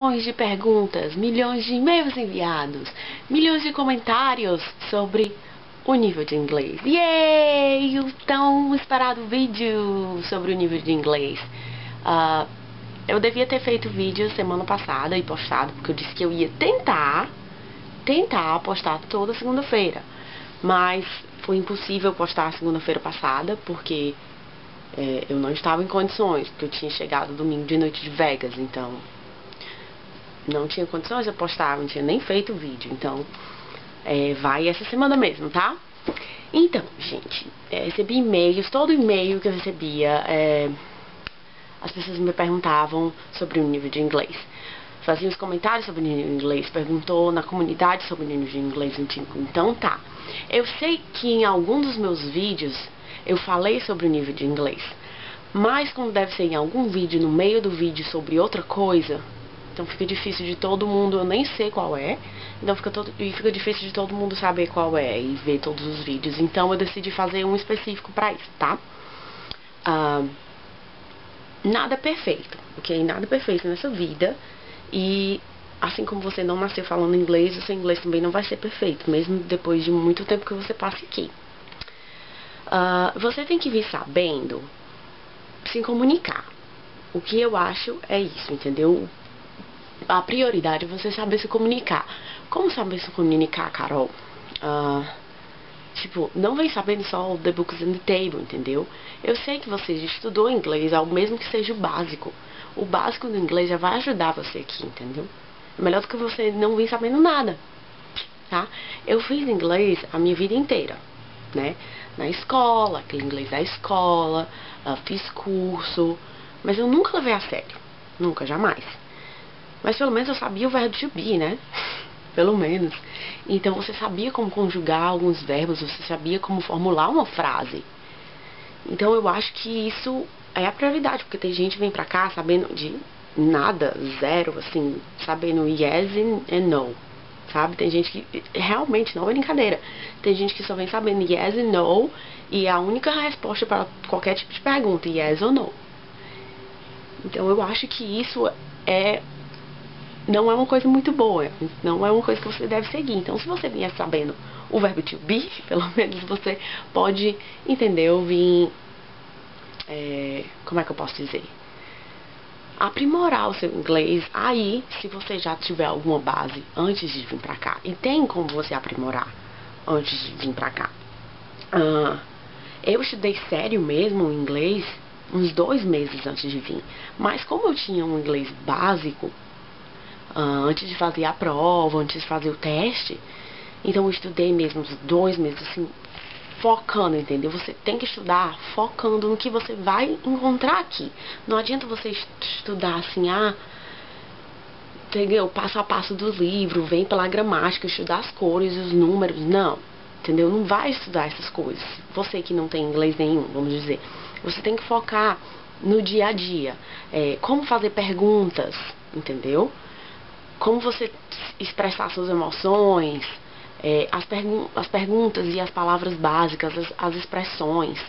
Milhões de perguntas, milhões de e-mails enviados, milhões de comentários sobre o nível de inglês. Yay! O tão esperado vídeo sobre o nível de inglês. Eu devia ter feito vídeo semana passada e postado, porque eu disse que eu ia tentar postar toda segunda-feira. Mas foi impossível postar segunda-feira passada, porque eu não estava em condições, porque eu tinha chegado domingo de noite de Vegas, então não tinha condições de postar, não tinha nem feito o vídeo. Então, vai essa semana mesmo, tá? Então, gente, recebi e-mails, todo e-mail que eu recebia, as pessoas me perguntavam sobre o nível de inglês. Faziam os comentários sobre o nível de inglês, perguntou na comunidade sobre o nível de inglês. Então tá. Eu sei que em algum dos meus vídeos eu falei sobre o nível de inglês, mas como deve ser em algum vídeo, no meio do vídeo sobre outra coisa, então fica difícil de todo mundo, eu nem sei qual é, então fica difícil de todo mundo saber qual é e ver todos os vídeos. Então eu decidi fazer um específico pra isso, tá? Nada perfeito, ok? Nada perfeito nessa vida. E assim como você não nasceu falando inglês, o seu inglês também não vai ser perfeito, mesmo depois de muito tempo que você passe aqui. Você tem que vir sabendo se comunicar. O que eu acho é isso, entendeu? A prioridade é você saber se comunicar. Como saber se comunicar, Carol? Tipo, não vem sabendo só the books on the table, entendeu? Eu sei que você já estudou inglês, ao mesmo que seja o básico. O básico do inglês já vai ajudar você aqui, entendeu? É melhor do que você não vir sabendo nada, tá? Eu fiz inglês a minha vida inteira, né? Na escola, aquele inglês da escola, fiz curso, mas eu nunca levei a sério. Nunca, jamais. Mas pelo menos eu sabia o verbo to be, né? Pelo menos. Então você sabia como conjugar alguns verbos, você sabia como formular uma frase. Então eu acho que isso é a prioridade, porque tem gente que vem pra cá sabendo de nada, zero, assim, sabendo yes and no, sabe? Tem gente que realmente não é brincadeira. Tem gente que só vem sabendo yes and no, e a única resposta para qualquer tipo de pergunta, yes ou no. Então eu acho que isso não é uma coisa muito boa, não é uma coisa que você deve seguir. Então, se você vier sabendo o verbo to be, pelo menos você pode, entendeu, vir, como é que eu posso dizer? Aprimorar o seu inglês aí, se você já tiver alguma base antes de vir pra cá. E tem como você aprimorar antes de vir pra cá. Eu estudei sério mesmo o inglês uns 2 meses antes de vir. Mas como eu tinha um inglês básico, antes de fazer a prova, antes de fazer o teste, então eu estudei mesmo uns 2 meses, assim, focando, entendeu? Você tem que estudar focando no que você vai encontrar aqui. Não adianta você estudar assim, entendeu? Passo a passo do livro, vem pela gramática, estudar as cores, os números, não, entendeu? Não vai estudar essas coisas. Você que não tem inglês nenhum, vamos dizer. Você tem que focar no dia a dia. Como fazer perguntas, entendeu? Como você expressar suas emoções, as perguntas e as palavras básicas, as expressões.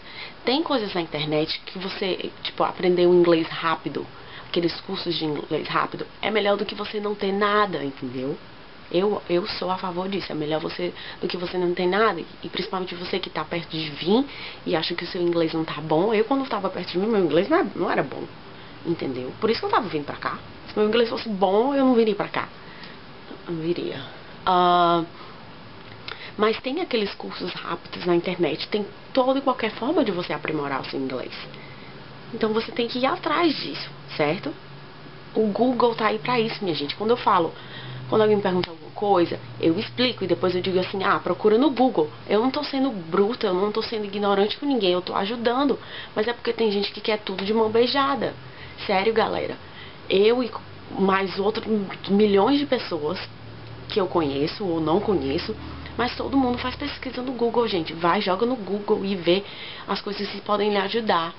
Tem coisas na internet que você, tipo, aprender o inglês rápido, aqueles cursos de inglês rápido, é melhor do que você não ter nada, entendeu? Eu sou a favor disso, é melhor do que você não ter nada, e principalmente você que tá perto de vir e acha que o seu inglês não tá bom. Eu, quando tava perto de mim, meu inglês não era bom, entendeu? Por isso que eu tava vindo pra cá. Se meu inglês fosse bom, eu não viria pra cá. Não viria. Mas tem aqueles cursos rápidos na internet, tem toda e qualquer forma de você aprimorar o seu inglês. Então você tem que ir atrás disso, certo? O Google tá aí pra isso, minha gente. Quando alguém me pergunta alguma coisa, eu explico e depois eu digo assim, procura no Google. Eu não tô sendo bruta, eu não tô sendo ignorante com ninguém, eu tô ajudando. Mas é porque tem gente que quer tudo de mão beijada. Sério, galera. Eu e mais outros milhões de pessoas que eu conheço ou não conheço, mas todo mundo faz pesquisa no Google, gente. Vai, joga no Google e vê as coisas que podem lhe ajudar.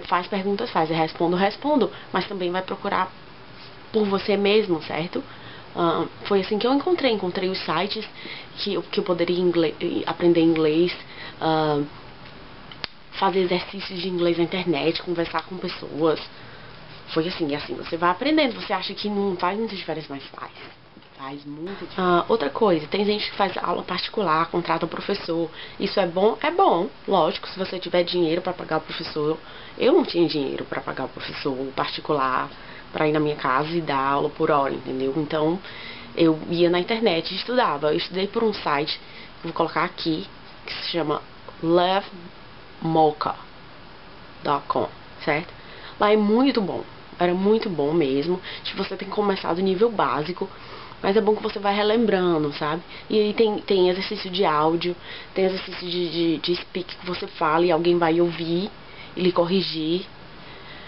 Faz perguntas, eu respondo, mas também vai procurar por você mesmo, certo? Foi assim que eu encontrei os sites que eu poderia aprender inglês, fazer exercícios de inglês na internet, conversar com pessoas. Foi assim, e assim, você vai aprendendo. Você acha que não faz muita diferença, mas faz. Faz muita diferença. Outra coisa, tem gente que faz aula particular, contrata um professor. Isso é bom? É bom, lógico, se você tiver dinheiro para pagar o professor. Eu não tinha dinheiro para pagar o professor particular, para ir na minha casa e dar aula por hora, entendeu? Então, eu ia na internet e estudava. Eu estudei por um site, vou colocar aqui, que se chama levemocha.com, certo? Lá é muito bom, era muito bom mesmo. Tipo, você tem que começar do nível básico, mas é bom que você vai relembrando, sabe? E aí tem exercício de áudio, tem exercício de speak que você fala e alguém vai ouvir e lhe corrigir.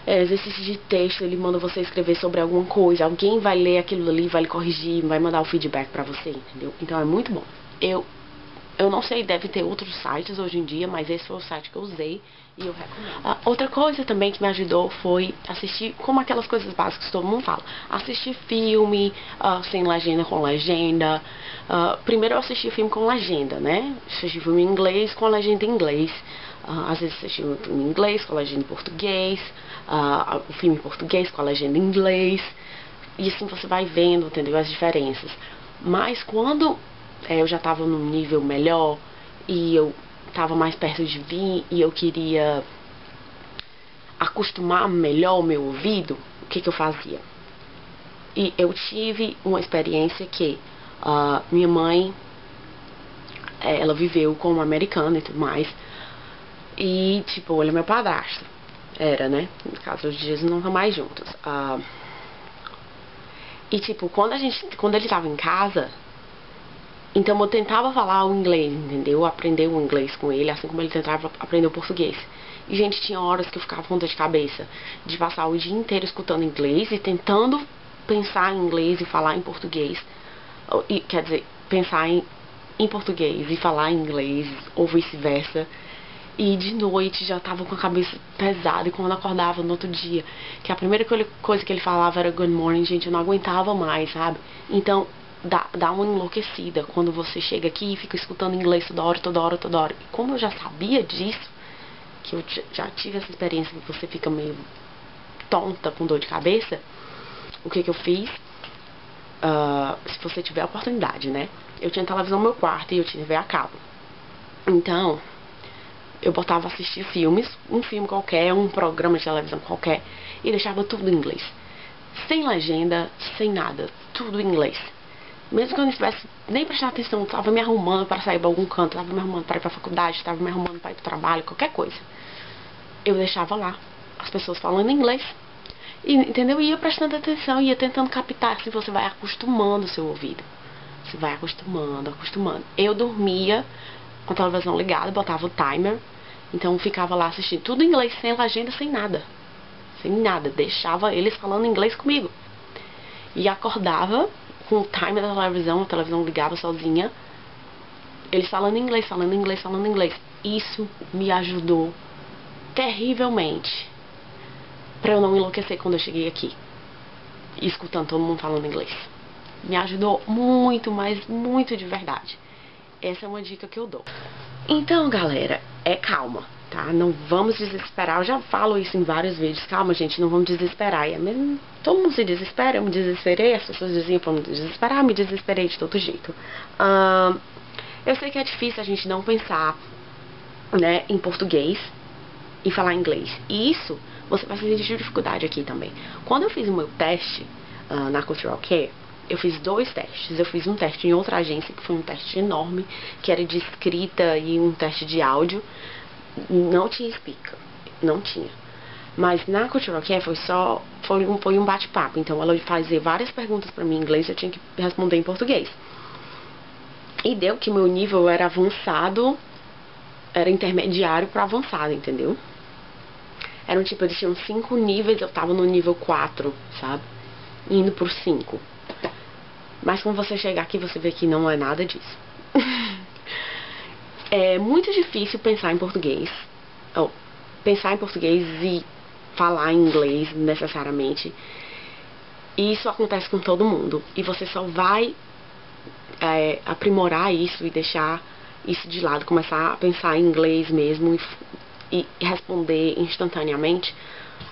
Exercício de texto, ele manda você escrever sobre alguma coisa, alguém vai ler aquilo ali, vai lhe corrigir, vai mandar o feedback pra você, entendeu? Então é muito bom. Eu não sei, deve ter outros sites hoje em dia, mas esse foi o site que eu usei e eu recomendo. Outra coisa também que me ajudou foi assistir, como aquelas coisas básicas que todo mundo fala, assistir filme sem legenda, com legenda. Primeiro eu assisti filme com legenda, né? Assisti filme em inglês com legenda em inglês. Às vezes assisti um filme em inglês com legenda em português, o filme em português com a legenda em inglês. E assim você vai vendo, entendeu? As diferenças. Mas quando eu já estava num nível melhor e eu estava mais perto de vir e eu queria acostumar melhor o meu ouvido, o que eu fazia? E eu tive uma experiência que minha mãe, ela viveu como americana e tudo mais, e tipo, ele é meu padrasto, era, né? No caso, hoje eles não estão mais juntos. E tipo, quando ele estava em casa, então eu tentava falar o inglês, entendeu? Aprender o inglês com ele, assim como ele tentava aprender o português. E, gente, tinha horas que eu ficava com dor de cabeça de passar o dia inteiro escutando inglês e tentando pensar em inglês e falar em português. Quer dizer, pensar em português e falar em inglês, ou vice-versa. E de noite já tava com a cabeça pesada, e quando eu acordava no outro dia, que a primeira coisa que ele falava era good morning, gente, eu não aguentava mais, sabe? Então, dá uma enlouquecida quando você chega aqui e fica escutando inglês toda hora, toda hora, toda hora. E como eu já sabia disso, que eu já tive essa experiência que você fica meio tonta, com dor de cabeça, o que eu fiz? Se você tiver a oportunidade, né? Eu tinha televisão no meu quarto e eu tinha TV a cabo. Então, eu botava assistir filmes, um filme qualquer, um programa de televisão qualquer, e deixava tudo em inglês. Sem legenda, sem nada, tudo em inglês. Mesmo que eu não estivesse nem prestando atenção, estava me arrumando para sair para algum canto, estava me arrumando para ir para a faculdade, estava me arrumando para ir para o trabalho, qualquer coisa. Eu deixava lá as pessoas falando inglês. E, entendeu? Ia prestando atenção, ia tentando captar. Assim você vai acostumando o seu ouvido. Você vai acostumando, acostumando. Eu dormia com a televisão ligada, botava o timer. Então ficava lá assistindo tudo em inglês, sem legenda, sem nada. Sem nada. Deixava eles falando inglês comigo. E acordava com o timer da televisão, a televisão ligava sozinha, eles falando inglês, falando inglês, falando inglês. Isso me ajudou terrivelmente pra eu não enlouquecer quando eu cheguei aqui, escutando todo mundo falando inglês. Me ajudou muito, mas muito de verdade. Essa é uma dica que eu dou. Então, galera, calma, tá? Não vamos desesperar. Eu já falo isso em vários vídeos. Calma, gente, não vamos desesperar. E é mesmo, todo mundo se desespera. Eu me desesperei. As pessoas diziam pra me desesperar. Me desesperei de todo jeito. Eu sei que é difícil a gente não pensar, né, em português e falar inglês. E isso você vai sentir dificuldade aqui também. Quando eu fiz o meu teste na Cultural Care, eu fiz 2 testes. Eu fiz um teste em outra agência, que foi um teste enorme, que era de escrita e um teste de áudio. Não tinha speaker, não tinha. Mas na Cultural Care foi um bate-papo. Então ela fazia várias perguntas pra mim em inglês, eu tinha que responder em português. E deu que meu nível era avançado, era intermediário pra avançado, entendeu? Era um tipo, eles tinham 5 níveis, eu tava no nível 4, sabe? Indo pro 5. Mas quando você chegar aqui, você vê que não é nada disso. É muito difícil pensar em português. Pensar em português e falar em inglês necessariamente. E isso acontece com todo mundo. E você só vai aprimorar isso e deixar isso de lado. Começar a pensar em inglês mesmo e responder instantaneamente.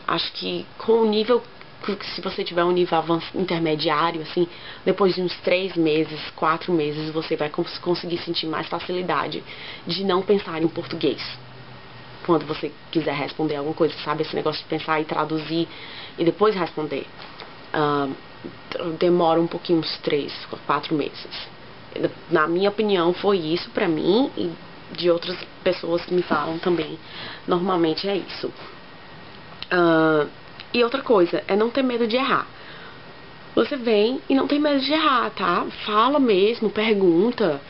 Acho que com o nível porque se você tiver um nível intermediário, assim, depois de uns 3 meses, 4 meses, você vai conseguir sentir mais facilidade de não pensar em português. Quando você quiser responder alguma coisa, sabe? Esse negócio de pensar e traduzir e depois responder. Demora um pouquinho, uns 3, 4 meses. Na minha opinião, foi isso pra mim e de outras pessoas que me falam também. Normalmente é isso. E outra coisa, é não ter medo de errar. Você vem e não tem medo de errar, tá? Fala mesmo, pergunta.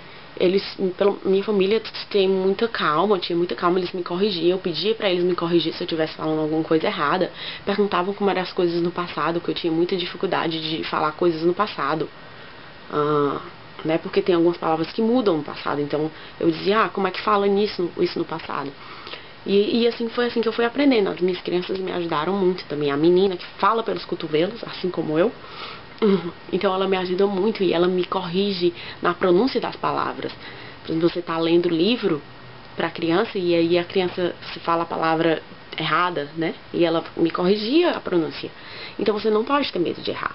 Minha família tem muita calma, tinha muita calma, eles me corrigiam. Eu pedia pra eles me corrigir se eu estivesse falando alguma coisa errada. Perguntavam como eram as coisas no passado, que eu tinha muita dificuldade de falar coisas no passado. Né? Porque tem algumas palavras que mudam no passado. Então eu dizia, como é que fala isso no passado? E assim, foi assim que eu fui aprendendo. As minhas crianças me ajudaram muito também. A menina que fala pelos cotovelos, assim como eu. Então ela me ajuda muito e ela me corrige na pronúncia das palavras. Por exemplo, você está lendo livro para a criança e aí a criança se fala a palavra errada, né? E ela me corrigia a pronúncia. Então você não pode ter medo de errar.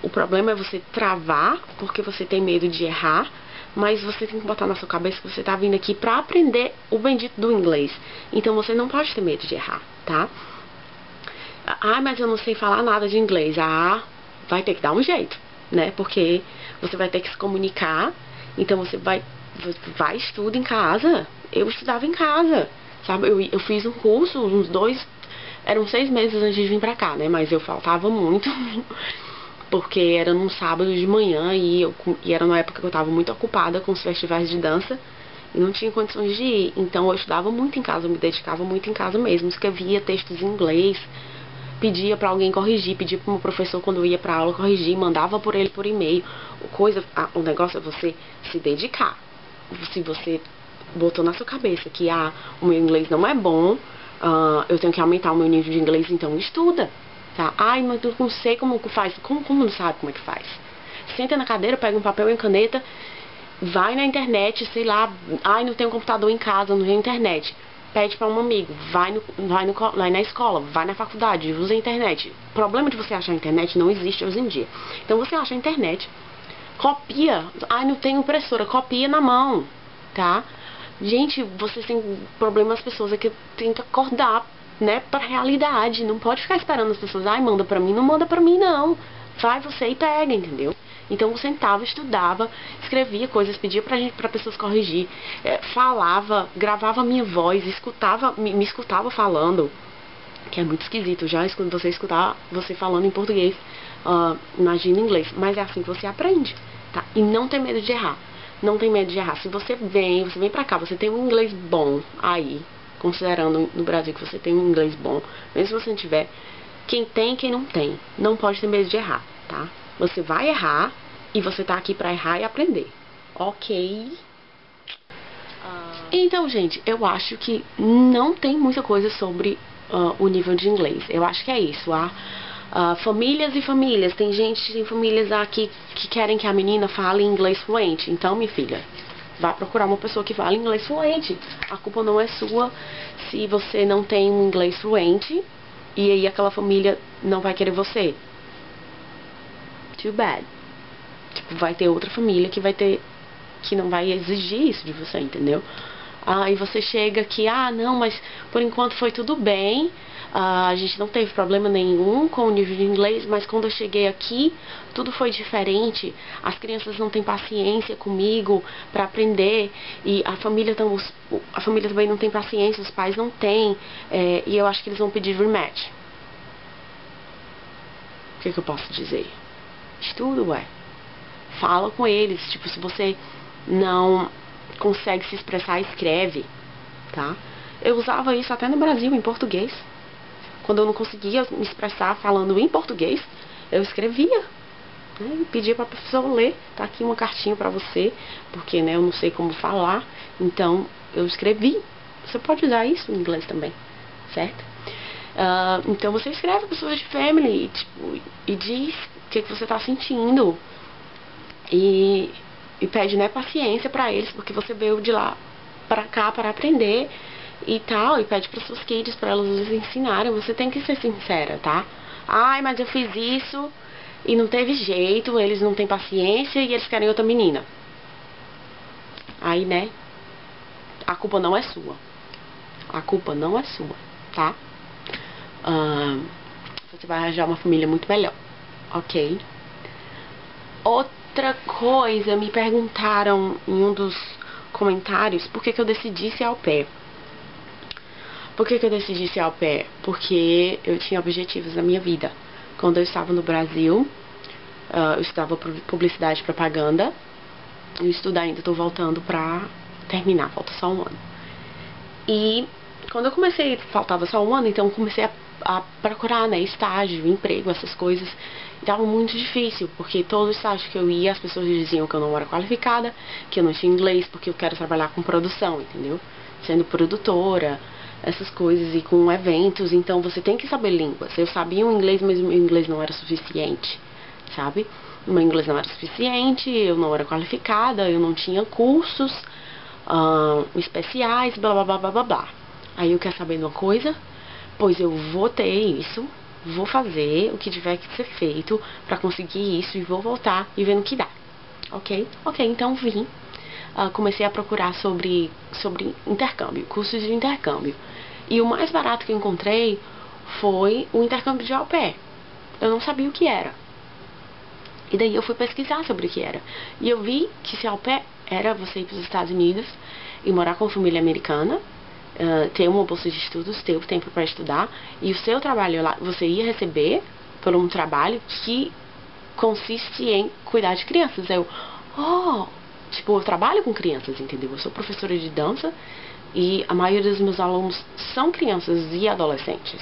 O problema é você travar porque você tem medo de errar, mas você tem que botar na sua cabeça que você está vindo aqui para aprender o bendito do inglês. Então você não pode ter medo de errar, tá? Mas eu não sei falar nada de inglês. Vai ter que dar um jeito, né? Porque você vai ter que se comunicar. Então você vai estuda em casa. Eu estudava em casa, sabe? Eu fiz um curso, eram 6 meses antes de vir pra cá, né? Mas eu faltava muito, porque era num sábado de manhã e era numa época que eu tava muito ocupada com os festivais de dança e não tinha condições de ir. Então eu estudava muito em casa, eu me dedicava muito em casa mesmo. Escrevia textos em inglês, pedia pra alguém corrigir, pedia pro meu professor quando eu ia pra aula corrigir, mandava por ele por e-mail. O negócio é você se dedicar. Se você botou na sua cabeça que o meu inglês não é bom, eu tenho que aumentar o meu nível de inglês, então estuda, tá? Mas eu não sei como faz. Como não sabe como é que faz? Senta na cadeira, pega um papel e uma caneta, vai na internet, sei lá, não tenho computador em casa, não tenho internet. Pede para um amigo, vai na escola, vai na faculdade, usa a internet. O problema de você achar a internet não existe hoje em dia. Então você acha a internet, copia. Não tem impressora, copia na mão, tá? Gente, vocês têm problema, as pessoas aqui têm que acordar, né, pra realidade. Não pode ficar esperando as pessoas, manda pra mim, não manda pra mim não. Vai você e pega, entendeu? Então eu sentava, estudava, escrevia coisas, pedia pra pessoas corrigir, falava, gravava minha voz, me escutava falando, que é muito esquisito, já quando você escutar você falando em português, imagina em inglês, mas é assim que você aprende, tá? E não tem medo de errar, não tem medo de errar. Se você vem pra cá, você tem um inglês bom aí, considerando no Brasil que você tem um inglês bom, mesmo se você não tiver, quem tem e quem não tem, não pode ter medo de errar, tá? Você vai errar e você tá aqui pra errar e aprender, ok? Então, gente, eu acho que não tem muita coisa sobre o nível de inglês. Eu acho que é isso. Famílias e famílias. Tem famílias aqui que querem que a menina fale inglês fluente. Então, minha filha, vá procurar uma pessoa que fale inglês fluente. A culpa não é sua se você não tem um inglês fluente e aí aquela família não vai querer você. Too bad. Tipo, vai ter outra família que não vai exigir isso de você, entendeu? E você chega aqui, não, mas por enquanto foi tudo bem, a gente não teve problema nenhum com o nível de inglês, mas quando eu cheguei aqui, tudo foi diferente, as crianças não têm paciência comigo pra aprender, e a família também não tem paciência, os pais não têm, e eu acho que eles vão pedir rematch. O que eu posso dizer? Estuda, ué. Fala com eles, tipo, se você não consegue se expressar, escreve, tá? Eu usava isso até no Brasil, em português. Quando eu não conseguia me expressar falando em português, eu escrevia, né? E pedia pra pessoa ler. Tá aqui uma cartinha pra você, porque, né, eu não sei como falar, então eu escrevi. Você pode usar isso em inglês também, certo? Então você escreve para pessoas de family, tipo, e diz o que você tá sentindo. E pede, né, paciência pra eles, porque você veio de lá pra cá para aprender e tal, e pede para suas kids pra elas ensinarem. Você tem que ser sincera, tá? Ai, mas eu fiz isso e não teve jeito, eles não têm paciência e eles querem outra menina. Aí, né, a culpa não é sua. A culpa não é sua, tá? Você vai arranjar uma família muito melhor, ok? Outra coisa, me perguntaram em um dos comentários por que eu decidi ser au pair. Por que eu decidi ser au pair? Porque eu tinha objetivos na minha vida. Quando eu estava no Brasil, eu estudava publicidade e propaganda. Eu estudo ainda, estou voltando pra terminar, falta só um ano. E quando eu comecei, faltava só um ano, então eu comecei a procurar, né, estágio, emprego, essas coisas. E tava muito difícil, porque todo estágio que eu ia, as pessoas diziam que eu não era qualificada, que eu não tinha inglês, porque eu quero trabalhar com produção, entendeu? Sendo produtora, essas coisas, e com eventos, então você tem que saber línguas. Eu sabia o inglês, mas o meu inglês não era suficiente, sabe? O meu inglês não era suficiente, eu não era qualificada, eu não tinha cursos especiais, blá blá blá blá blá blá. Aí eu quero saber de uma coisa? Pois eu vou ter isso, vou fazer o que tiver que ser feito pra conseguir isso e vou voltar e ver no que dá. Ok? Ok, então vim. Comecei a procurar sobre intercâmbio, cursos de intercâmbio. E o mais barato que eu encontrei foi o intercâmbio de au pair. Eu não sabia o que era. E daí eu fui pesquisar sobre o que era. E eu vi que ser au pair era você ir para os Estados Unidos e morar com família americana, ter uma bolsa de estudos, ter o tempo para estudar, e o seu trabalho lá, você ia receber por um trabalho que consiste em cuidar de crianças. Tipo, eu trabalho com crianças, entendeu? Eu sou professora de dança e a maioria dos meus alunos são crianças e adolescentes.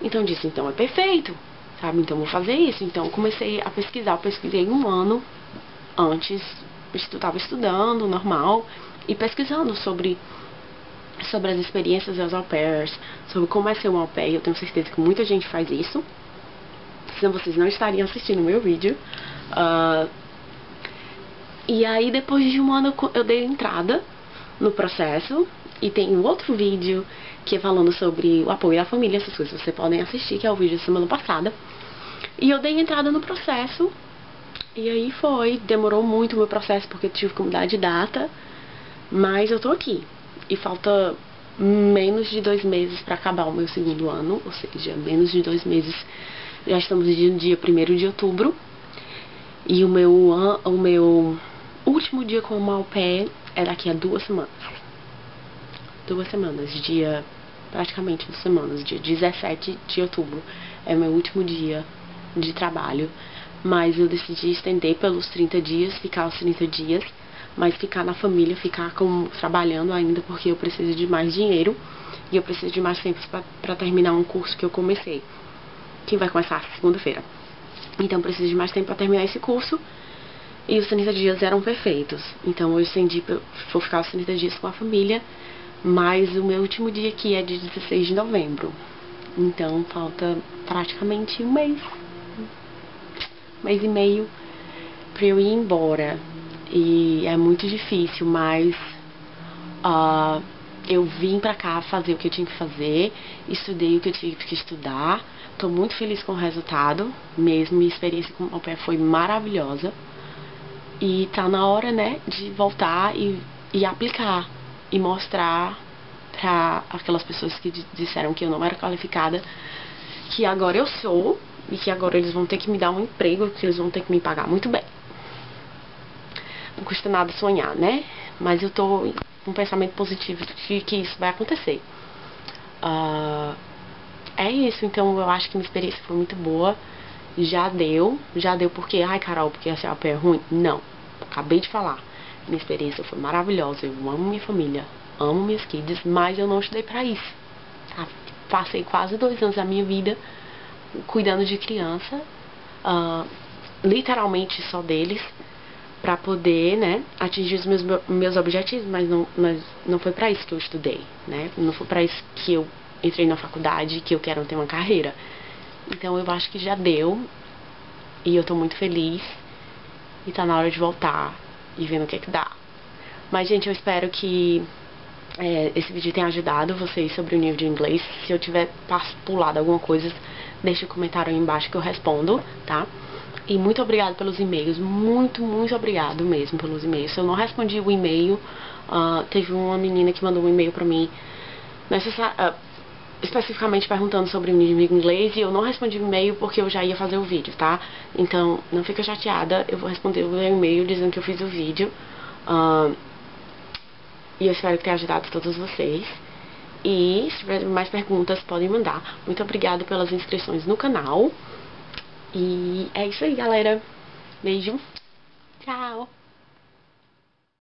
Então eu disse, então é perfeito, sabe? Então eu vou fazer isso. Então eu comecei a pesquisar, eu pesquisei um ano antes, estava estudando, normal, e pesquisando sobre as experiências das au pairs, sobre como é ser um au pair. Eu tenho certeza que muita gente faz isso, senão vocês não estariam assistindo o meu vídeo. E aí depois de um ano eu dei entrada no processo, e tem um outro vídeo que é falando sobre o apoio da família, essas coisas vocês podem assistir, que é o vídeo da semana passada. E eu dei entrada no processo, e aí demorou muito o meu processo porque eu tive que mudar de data, mas eu tô aqui. E falta menos de 2 meses para acabar o meu segundo ano, ou seja, menos de 2 meses. Já estamos no dia 1º de outubro. E o meu último dia como au pair é daqui a 2 semanas. 2 semanas, praticamente 2 semanas, dia 17 de outubro é meu último dia de trabalho. Mas eu decidi estender pelos 30 dias, ficar os 30 dias, mas ficar na família, ficar trabalhando ainda, porque eu preciso de mais dinheiro e eu preciso de mais tempo para terminar um curso que eu comecei, que vai começar segunda-feira. Então eu preciso de mais tempo para terminar esse curso, e os 30 dias eram perfeitos. Então eu estendi, vou ficar os 30 dias com a família, mas o meu último dia aqui é de 16 de novembro. Então falta praticamente um mês e meio pra eu ir embora. E é muito difícil, mas eu vim pra cá fazer o que eu tinha que fazer, estudei o que eu tive que estudar. Tô muito feliz com o resultado, mesmo. Minha experiência com o au pair foi maravilhosa. E tá na hora, né, de voltar e aplicar e mostrar pra aquelas pessoas que disseram que eu não era qualificada, que agora eu sou, e que agora eles vão ter que me dar um emprego, que eles vão ter que me pagar muito bem. Não custa nada sonhar, né? Mas eu tô com um pensamento positivo de que isso vai acontecer. É isso, então eu acho que minha experiência foi muito boa. Já deu porque, ai Carol, porque essa au pair é ruim? Não, acabei de falar. Minha experiência foi maravilhosa, eu amo minha família, amo minhas kids, mas eu não estudei pra isso. Passei quase 2 anos da minha vida cuidando de criança, literalmente só deles, pra poder, né, atingir os meus objetivos, mas não foi pra isso que eu estudei, né, não foi pra isso que eu entrei na faculdade, que eu quero ter uma carreira. Então eu acho que já deu, e eu tô muito feliz, e tá na hora de voltar e ver no que dá. Mas, gente, eu espero que esse vídeo tenha ajudado vocês sobre o nível de inglês. Se eu tiver pulado alguma coisa, deixa um comentário aí embaixo que eu respondo, tá? E muito obrigado pelos e-mails, muito obrigado mesmo pelos e-mails. Se eu não respondi o e-mail, teve uma menina que mandou um e-mail pra mim, especificamente perguntando sobre o nível de inglês, e eu não respondi o e-mail porque eu já ia fazer o vídeo, tá? Então, não fica chateada, eu vou responder o meu e-mail dizendo que eu fiz o vídeo. E eu espero que tenha ajudado todos vocês. E se tiver mais perguntas, podem mandar. Muito obrigada pelas inscrições no canal. E é isso aí, galera. Beijo. Tchau.